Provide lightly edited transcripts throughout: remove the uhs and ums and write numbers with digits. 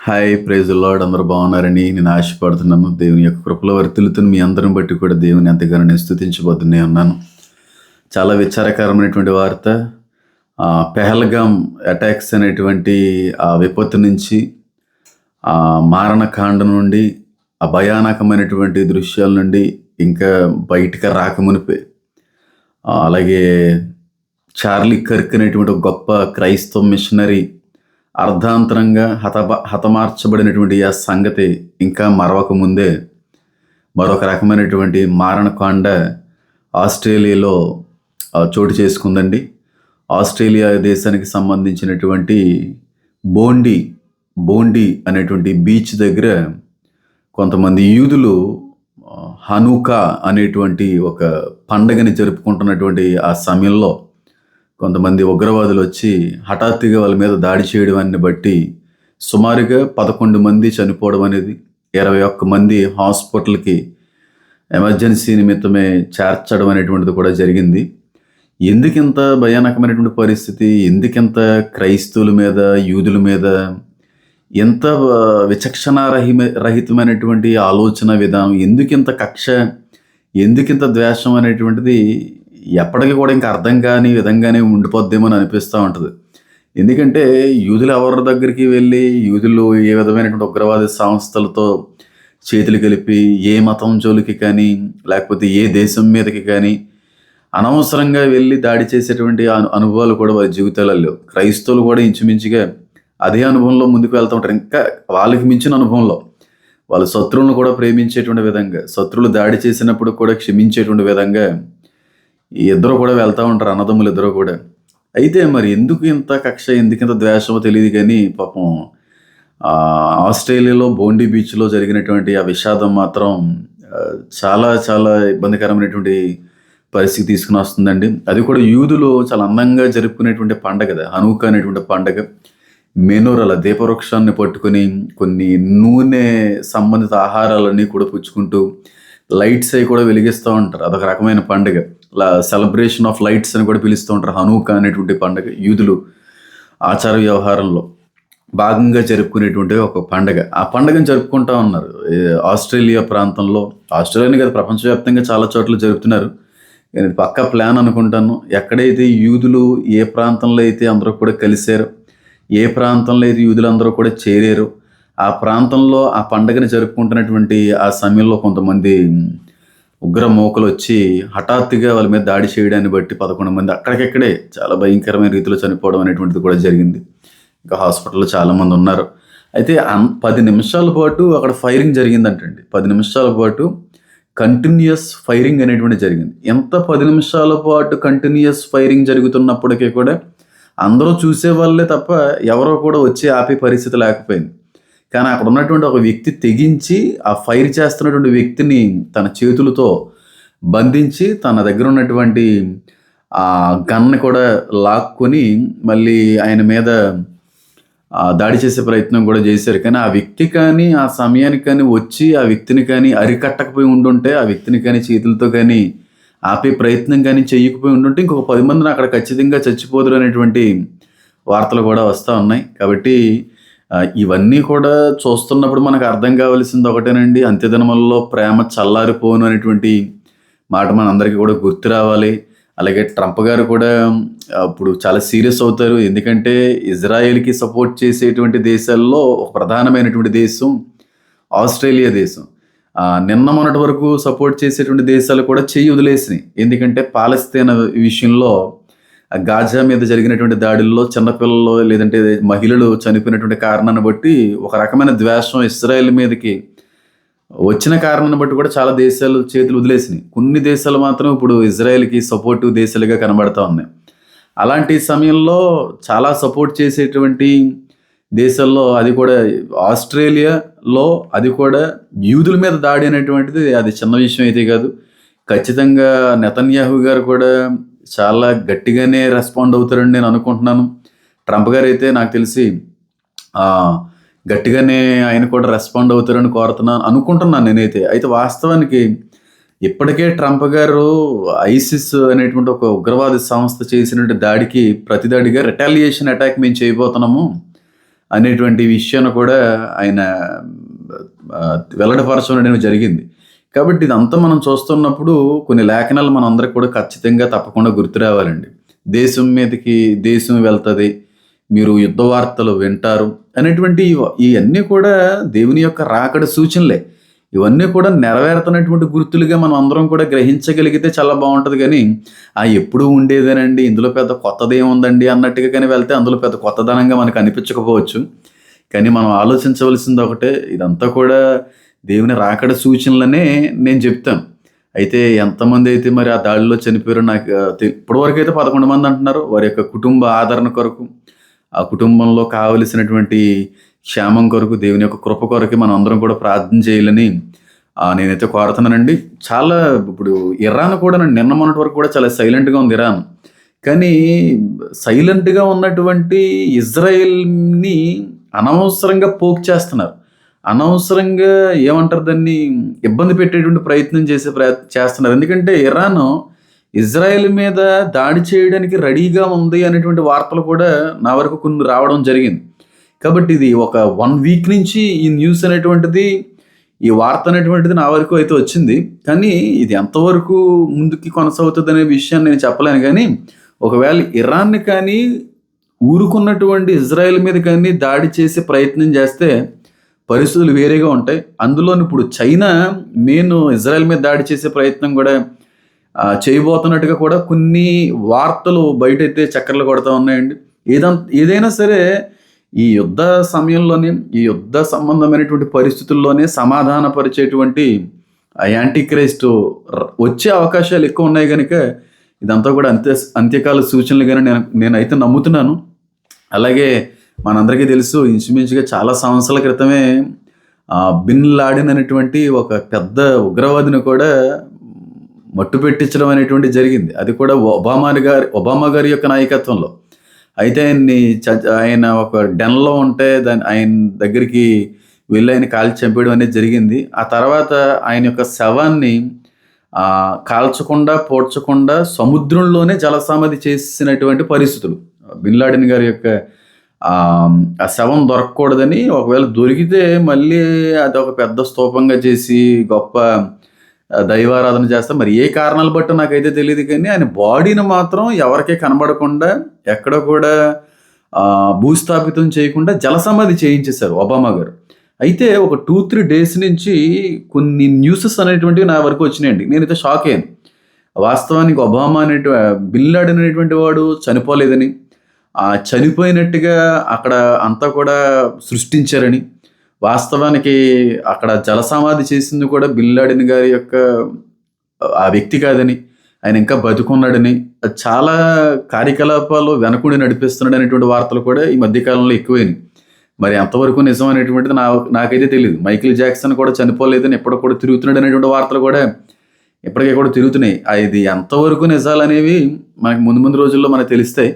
Hi praise lord, అందరూ బాగున్నారని నేను ఆశపడుతున్నాను. దేవుని యొక్క కృపలో వర్తిల్లుతున్న మీ అందరిని బట్టి కూడా దేవుని ఎంతగానో నేను స్తుతించబోతూనే ఉన్నాను. చాలా విచారకరమైనటువంటి వార్త. పెహల్గాం అటాక్స్ అనేటువంటి ఆ విపత్తు నుంచి, ఆ మారణకాండ నుండి, ఆ భయానకమైనటువంటి దృశ్యాల నుండి ఇంకా బయటకు రాకమునిపే, అలాగే చార్లీ కర్క్ అనేటువంటి ఒక గొప్ప క్రైస్తవ మిషనరీ అర్ధాంతరంగా హతమార్చబడినటువంటి ఆ సంగతి ఇంకా మరవక ముందే మరొక రకమైనటువంటి మారణకాండ ఆస్ట్రేలియాలో చోటు చేసుకుందండి. ఆస్ట్రేలియా దేశానికి సంబంధించినటువంటి బోండి బోండి అనేటువంటి బీచ్ దగ్గర కొంతమంది యూదులు హనూకా అనేటువంటి ఒక పండగని జరుపుకుంటున్నటువంటి ఆ సమయంలో కొంతమంది ఉగ్రవాదులు వచ్చి హఠాత్తుగా వాళ్ళ మీద దాడి చేయడాన్ని బట్టి సుమారుగా 11 మంది చనిపోవడం అనేది, 21 మంది హాస్పిటల్కి ఎమర్జెన్సీ నిమిత్తమే చేర్చడం అనేటువంటిది కూడా జరిగింది. ఎందుకింత భయానకమైనటువంటి పరిస్థితి, ఎందుకింత క్రైస్తవుల మీద, యూదుల మీద ఎంత రహితమైనటువంటి ఆలోచన విధానం, ఎందుకింత కక్ష, ఎందుకింత ద్వేషం అనేటువంటిది ఎప్పటికీ కూడా ఇంకా అర్థం కాని విధంగానే ఉండిపోద్దేమో అని అనిపిస్తూ ఉంటుంది. ఎందుకంటే యూదులు ఎవరి దగ్గరికి వెళ్ళి, యూదులు ఏ విధమైనటువంటి ఉగ్రవాద సంస్థలతో చేతులు కలిపి ఏ మతం జోలికి కానీ, లేకపోతే ఏ దేశం మీదకి కానీ అనవసరంగా వెళ్ళి దాడి చేసేటువంటి అనుభవాలు కూడా వారి జీవితాలలో లేవు. క్రైస్తవులు కూడా ఇంచుమించుగా అదే అనుభవంలో ముందుకు వెళ్తూ ఉంటారు. ఇంకా వాళ్ళకి మించిన అనుభవంలో వాళ్ళ శత్రువులను కూడా ప్రేమించేటువంటి విధంగా, శత్రువులు దాడి చేసినప్పుడు కూడా క్షమించేటువంటి విధంగా ఈ ఇద్దరు కూడా వెళ్తూ ఉంటారు, అన్నదమ్ములు ఇద్దరు కూడా. అయితే మరి ఎందుకు ఇంత కక్ష, ఎందుకు ఇంత ద్వేషమో తెలియదు కానీ పాపం ఆస్ట్రేలియాలో బోండి బీచ్లో జరిగినటువంటి ఆ విషాదం మాత్రం చాలా చాలా ఇబ్బందికరమైనటువంటి పరిస్థితి తీసుకుని వస్తుందండి. అది కూడా యూదులు చాలా అందంగా జరుపుకునేటువంటి పండగ, హనూకా అనేటువంటి పండగ. మెనోరల దీపవృక్షాన్ని పట్టుకొని కొన్ని నూనె సంబంధిత ఆహారాలన్నీ కూడా పుచ్చుకుంటూ లైట్స్ అవి కూడా వెలిగిస్తూ ఉంటారు. అదొక రకమైన పండుగ. సెలబ్రేషన్ ఆఫ్ లైట్స్ అని కూడా పిలుస్తూ ఉంటారు హనూకా అనేటువంటి పండుగ. యూదులు ఆచార వ్యవహారంలో భాగంగా జరుపుకునేటువంటి ఒక పండుగ. ఆ పండుగను జరుపుకుంటా ఉన్నారు ఆస్ట్రేలియా ప్రాంతంలో. ఆస్ట్రేలియాని కదా, ప్రపంచవ్యాప్తంగా చాలా చోట్ల జరుపుతున్నారు. నేను పక్కా ప్లాన్ అనుకుంటాను. ఎక్కడైతే యూదులు ఏ ప్రాంతంలో అయితే అందరూ కూడా కలిశారో, ఏ ప్రాంతంలో అయితే యూదులందరూ కూడా చేరారో, ఆ ప్రాంతంలో ఆ పండుగని జరుపుకుంటున్నటువంటి ఆ సమయంలో కొంతమంది ఉగ్ర మోకలు వచ్చి హఠాత్తుగా వాళ్ళ మీద దాడి చేయడాన్ని బట్టి 11 మంది అక్కడికక్కడే చాలా భయంకరమైన రీతిలో చనిపోవడం అనేటువంటిది కూడా జరిగింది. ఇంకా హాస్పిటల్లో చాలామంది ఉన్నారు. అయితే 10 నిమిషాల పాటు అక్కడ ఫైరింగ్ జరిగిందంటండి. 10 నిమిషాల పాటు కంటిన్యూస్ ఫైరింగ్ అనేటువంటి జరిగింది. ఎంత 10 నిమిషాల పాటు కంటిన్యూస్ ఫైరింగ్ జరుగుతున్నప్పటికీ కూడా అందరూ చూసేవాళ్ళే తప్ప ఎవరో కూడా వచ్చి ఆపే పరిస్థితి లేకపోయింది. కానీ అక్కడ ఉన్నటువంటి ఒక వ్యక్తి తెగించి ఆ ఫైర్ చేస్తున్నటువంటి వ్యక్తిని తన చేతులతో బంధించి తన దగ్గర ఉన్నటువంటి ఆ గన్ని కూడా లాక్కొని మళ్ళీ ఆయన మీద దాడి చేసే ప్రయత్నం కూడా చేశారు. కానీ ఆ వ్యక్తి కానీ ఆ సమయానికి కానీ వచ్చి ఆ వ్యక్తిని కానీ అరికట్టకపోయి ఉండుంటే, ఆ వ్యక్తిని కానీ చేతులతో కానీ ఆపే ప్రయత్నం కానీ చేయకపోయి ఉండుంటే ఇంకొక 10 మందిని అక్కడ ఖచ్చితంగా చచ్చిపోదురు అనేటువంటి వార్తలు కూడా వస్తూ ఉన్నాయి. కాబట్టి ఇవన్నీ కూడా చూస్తున్నప్పుడు మనకు అర్థం కావాల్సింది ఒకటేనండి, అంత్యదినములలో ప్రేమ చల్లారిపోను అనేటువంటి మాట మనందరికీ కూడా గుర్తు రావాలి. అలాగే ట్రంప్ గారు కూడా ఇప్పుడు చాలా సీరియస్ అవుతారు. ఎందుకంటే ఇజ్రాయెల్కి సపోర్ట్ చేసేటువంటి దేశాల్లో ఒక ప్రధానమైనటువంటి దేశం ఆస్ట్రేలియా దేశం. నిన్న మొన్నటి వరకు సపోర్ట్ చేసేటువంటి దేశాలు కూడా చెయ్యి వదిలేసినాయి. ఎందుకంటే పాలస్తీనా విషయంలో గాజా మీద జరిగినటువంటి దాడుల్లో చిన్నపిల్లలు లేదంటే మహిళలు చనిపోయినటువంటి కారణాన్ని బట్టి ఒక రకమైన ద్వేషం ఇజ్రాయెల్ మీదకి వచ్చిన కారణాన్ని బట్టి కూడా చాలా దేశాలు చేతులు వదిలేసినాయి. కొన్ని దేశాలు మాత్రం ఇప్పుడు ఇజ్రాయెల్కి సపోర్టివ్ దేశాలుగా కనబడతా ఉన్నాయి. అలాంటి సమయంలో చాలా సపోర్ట్ చేసేటువంటి దేశాల్లో అది కూడా ఆస్ట్రేలియాలో అది కూడా యూదుల మీద దాడి అనేటువంటిది అది చిన్న విషయం అయితే కాదు. ఖచ్చితంగా నెతన్యాహు గారు కూడా చాలా గట్టిగానే రెస్పాండ్ అవుతారని నేను అనుకుంటున్నాను. ట్రంప్ గారు అయితే నాకు తెలిసి గట్టిగానే ఆయన కూడా రెస్పాండ్ అవుతారని అనుకుంటున్నాను నేనైతే. అయితే వాస్తవానికి ఇప్పటికే ట్రంప్ గారు ఐసిస్ అనేటువంటి ఒక ఉగ్రవాద సంస్థ చేసినటువంటి దాడికి ప్రతిదాడిగా రిటాలియేషన్ అటాక్ మేము చేయబోతున్నాము, అనేటువంటి విషయాన్ని కూడా ఆయన వెల్లడిపరచడం అనేది జరిగింది. కాబట్టి ఇదంతా మనం చూస్తున్నప్పుడు కొన్ని లేఖనాలు మనం అందరికి కూడా ఖచ్చితంగా తప్పకుండా గుర్తు రావాలండి. దేశం మీదకి దేశం వెళ్తది, మీరు యుద్ధ వార్తలు వింటారు అనేటువంటి ఇవన్నీ కూడా దేవుని యొక్క రాకడ సూచనలే. ఇవన్నీ కూడా నెరవేరుతున్నటువంటి గుర్తులుగా మనం అందరం కూడా గ్రహించగలిగితే చాలా బాగుంటుంది. కానీ ఎప్పుడూ ఉండేదేనండి, ఇందులో పెద్ద కొత్తదేముందండి అన్నట్టుగా కానీ వెళ్తే అందులో పెద్ద కొత్తదనంగా మనకు అనిపించకపోవచ్చు. కానీ మనం ఆలోచించవలసింది ఒకటే, ఇదంతా కూడా దేవుని రాకడ సూచనలనే నేను చెప్తాను. అయితే ఎంతమంది అయితే మరి ఆ దాడిలో చనిపోయారో నాకు ఇప్పటివరకు అయితే 11 మంది అంటున్నారు. వారి యొక్క కుటుంబ ఆదరణ కొరకు, ఆ కుటుంబంలో కావలసినటువంటి క్షేమం కొరకు, దేవుని యొక్క కృప కొరకు మనం అందరం కూడా ప్రార్థన చేయాలని నేనైతే కోరుతున్నానండి. చాలా ఇప్పుడు ఇరాన్ కూడా నిన్న మొన్నటి వరకు కూడా చాలా సైలెంట్గా ఉంది ఇరాన్. కానీ సైలెంట్గా ఉన్నటువంటి ఇజ్రాయెల్ని అనవసరంగా పోక్ చేస్తున్నారు. అనవసరంగా ఏమంటారు దాన్ని, ఇబ్బంది పెట్టేటువంటి ప్రయత్నం చేస్తున్నారు. ఎందుకంటే ఇరాన్ ఇజ్రాయెల్ మీద దాడి చేయడానికి రెడీగా ఉంది అనేటువంటి వార్తలు కూడా నా వరకు కొన్ని రావడం జరిగింది. కాబట్టి ఇది ఒక 1 వీక్ నుంచి ఈ న్యూస్ అనేటువంటిది, ఈ వార్త అనేటువంటిది నా వరకు అయితే వచ్చింది. కానీ ఇది ఎంతవరకు ముందుకి కొనసాగుతుంది అనే విషయాన్ని నేను చెప్పలేను. కానీ ఒకవేళ ఇరాన్ని కానీ ఊరుకున్నటువంటి ఇజ్రాయెల్ మీద కానీ దాడి చేసే ప్రయత్నం చేస్తే పరిస్థితులు వేరేగా ఉంటాయి. అందులోని ఇప్పుడు చైనా మెయిన్ ఇజ్రాయెల్ మీద దాడి చేసే ప్రయత్నం కూడా చేయబోతున్నట్టుగా కూడా కొన్ని వార్తలు బయటైతే చక్కర్లు కొడతా ఉన్నాయండి. ఏదైనా సరే ఈ యుద్ధ సమయంలోనే, ఈ యుద్ధ సంబంధమైనటువంటి పరిస్థితుల్లోనే సమాధానపరిచేటువంటి యాంటీ క్రైస్ట్ వచ్చే అవకాశాలు ఎక్కువ ఉన్నాయి కనుక ఇదంతా కూడా అంత్యకాల సూచనలుగానే నేనైతే నమ్ముతున్నాను. అలాగే మనందరికీ తెలుసు, ఇంచుమించుగా చాలా సంవత్సరాల క్రితమే బిన్ లాడెన్ అనేటువంటి ఒక పెద్ద ఉగ్రవాదిని కూడా మట్టు పెట్టించడం అనేటువంటి జరిగింది. అది కూడా ఒబామా గారి యొక్క నాయకత్వంలో. అయితే ఆయన ఒక డెన్లో ఉంటే ఆయన దగ్గరికి వెళ్ళి ఆయన కాల్చి చంపేయడం అనేది జరిగింది. ఆ తర్వాత ఆయన యొక్క శవాన్ని కాల్చకుండా పోడ్చకుండా సముద్రంలోనే జలసమాధి చేసినటువంటి పరిస్థితులు. బిన్ లాడెన్ గారి యొక్క ఆ శవం దొరకకూడదని, ఒకవేళ దొరికితే మళ్ళీ అది ఒక పెద్ద స్తూపంగా చేసి గొప్ప దైవారాధన చేస్తాం. మరి ఏ కారణాలు బట్టి నాకైతే తెలియదు. కానీ ఆయన బాడీని మాత్రం ఎవరికీ కనబడకుండా, ఎక్కడ కూడా భూస్థాపితం చేయకుండా జలసమాధి చేయించేశారు ఒబామా గారు. అయితే ఒక 2-3 డేస్ నుంచి కొన్ని న్యూసెస్ అనేటువంటివి నా వరకు వచ్చినాయండి. నేనైతే షాక్ అయ్యాను. వాస్తవానికి ఒబామా బిన్ లాడెన్ అనేటువంటి వాడు చనిపోలేదని, చనిపోయినట్టుగా అక్కడ అంతా కూడా సృష్టించారని, వాస్తవానికి అక్కడ జలసమాధి చేసింది కూడా బిన్ లాడెన్ గారి యొక్క ఆ వ్యక్తి కాదని, ఆయన ఇంకా బతుకున్నాడని, చాలా కార్యకలాపాలు వెనకుండి నడిపిస్తున్నాడు అనేటువంటి వార్తలు కూడా ఈ మధ్యకాలంలో ఎక్కువైనాయి. మరి ఎంతవరకు నిజం అనేటువంటిది నాకైతే తెలియదు. మైకిల్ జాక్సన్ కూడా చనిపోలేదని ఎప్పటికి కూడా తిరుగుతున్నాడు అనేటువంటి వార్తలు కూడా ఇప్పటికే కూడా తిరుగుతున్నాయి. ఇది ఎంతవరకు నిజాలు అనేవి మనకి ముందు రోజుల్లో మనకు తెలుస్తాయి.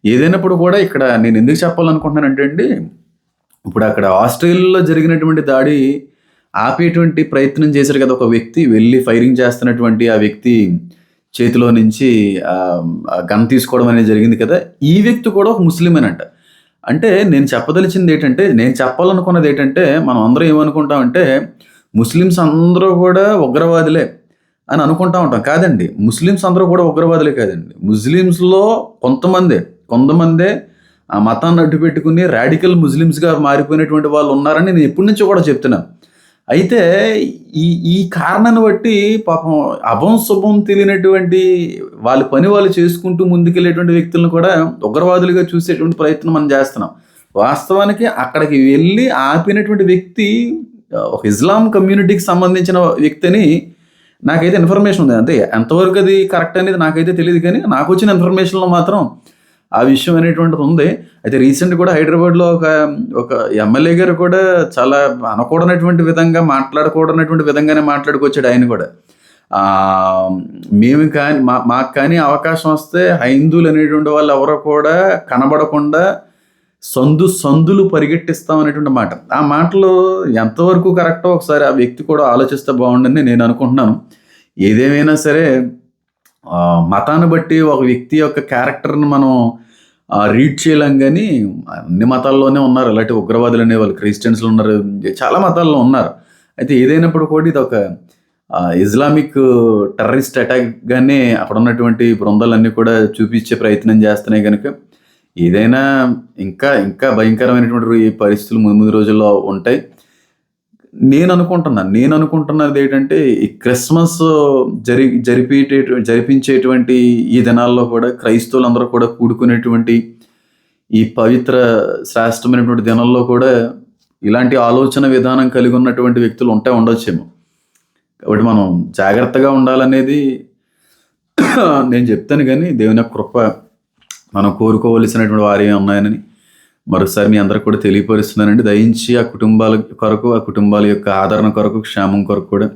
ఏదైనప్పుడు కూడా ఇక్కడ నేను ఎందుకు చెప్పాలనుకుంటున్నానంటే అండి, ఇప్పుడు అక్కడ ఆస్ట్రేలియాలో జరిగినటువంటి దాడి ఆపేటువంటి ప్రయత్నం చేశారు కదా ఒక వ్యక్తి, వెళ్ళి ఫైరింగ్ చేస్తున్నటువంటి ఆ వ్యక్తి చేతిలో నుంచి గన్ తీసుకోవడం అనేది జరిగింది కదా. ఈ వ్యక్తి కూడా ఒక ముస్లిమేనంట. అంటే నేను చెప్పాలనుకున్నది ఏంటంటే మనం అందరం ఏమనుకుంటామంటే ముస్లిమ్స్ అందరూ కూడా ఉగ్రవాదులే అని అనుకుంటా ఉంటాం. కాదండి, ముస్లిమ్స్ అందరూ కూడా ఉగ్రవాదులే కాదండి. ముస్లిమ్స్లో కొంతమందే ఆ మతాన్ని అడ్డు పెట్టుకుని రాడికల్ ముస్లిమ్స్గా మారిపోయినటువంటి వాళ్ళు ఉన్నారని నేను ఎప్పటి నుంచో కూడా చెప్తున్నాను. అయితే ఈ కారణాన్ని బట్టి పాపం అభం శుభం తెలియనటువంటి వాళ్ళ పని వాళ్ళు చేసుకుంటూ ముందుకెళ్ళేటువంటి వ్యక్తులను కూడా ఉగ్రవాదులుగా చూసేటువంటి ప్రయత్నం మనం చేస్తున్నాం. వాస్తవానికి అక్కడికి వెళ్ళి ఆపినటువంటి వ్యక్తి ఒక ఇస్లాం కమ్యూనిటీకి సంబంధించిన వ్యక్తి అని నాకైతే ఇన్ఫర్మేషన్ ఉంది. అంతే, ఎంతవరకు అది కరెక్ట్ అనేది నాకైతే తెలియదు. కానీ నాకు వచ్చిన ఇన్ఫర్మేషన్లో మాత్రం ఆ విషయం అనేటువంటిది ఉంది. అయితే రీసెంట్ కూడా హైదరాబాద్లో ఒక ఎమ్మెల్యే గారు కూడా చాలా అనకూడనటువంటి విధంగా, మాట్లాడకూడనటువంటి విధంగానే మాట్లాడుకొచ్చాడు. ఆయన కూడా మేము కానీ మాకు కానీ అవకాశం వస్తే హైందువులు అనేటువంటి వాళ్ళు ఎవరో కూడా కనబడకుండా సందులు పరిగెట్టిస్తాం అనేటువంటి మాట. ఆ మాటలు ఎంతవరకు కరెక్టో ఒకసారి ఆ వ్యక్తి కూడా ఆలోచిస్తే బాగుండని నేను అనుకుంటున్నాను. ఏదేమైనా సరే మతాన్ని బట్టి ఒక వ్యక్తి యొక్క క్యారెక్టర్ని మనం రీడ్ చేయలేం గానీ, అన్ని మతాల్లోనే ఉన్నారు అలాంటి ఉగ్రవాదులు అనేవాళ్ళు. క్రిస్టియన్స్‌లో ఉన్నారు, చాలా మతాల్లో ఉన్నారు. అయితే ఏదైనప్పుడు కూడా ఇదొక ఇస్లామిక్ టెర్రరిస్ట్ అటాక్‌గానే అక్కడున్నటువంటి బృందాలన్నీ కూడా చూపించే ప్రయత్నం చేస్తున్నాయి గనుక, ఏదైనా ఇంకా ఇంకా భయంకరమైనటువంటి పరిస్థితులు ముందు ముందు రోజుల్లో ఉంటాయి. నేననుకుంటున్నదేంటంటే, ఈ క్రిస్మస్ జరిపించేటువంటి ఈ దినాల్లో కూడా క్రైస్తవులందరూ కూడా కూడుకునేటువంటి ఈ పవిత్ర శ్రేష్టమైనటువంటి దినాల్లో కూడా ఇలాంటి ఆలోచన విధానం కలిగి ఉన్నటువంటి వ్యక్తులు ఉండొచ్చేమో. కాబట్టి మనం జాగ్రత్తగా ఉండాలనేది నేను చెప్తాను గానీ, దేవుని యొక్క కృప మనం కోరుకోవలసినటువంటి వారే ఉన్నాయని మరోసారి మీ అందరికి కూడా తెలియపరుస్తున్నానండి. దయించి ఆ కుటుంబాల కొరకు, ఆ కుటుంబాల యొక్క ఆదరణ కొరకు, క్షేమం కొరకు కూడా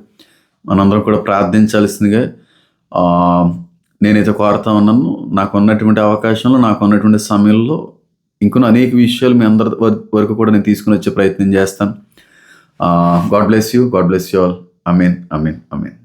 మనందరం కూడా ప్రార్థించాల్సిందిగా నేనైతే కోరుతా ఉన్నాను. నాకున్నటువంటి అవకాశంలో, నాకున్నటువంటి సమయంలో ఇంకొన్ని అనేక విషయాలు మీ అందరి వరకు కూడా నేను తీసుకుని వచ్చే ప్రయత్నం చేస్తాను. God bless you all. Amen. Amen. Amen.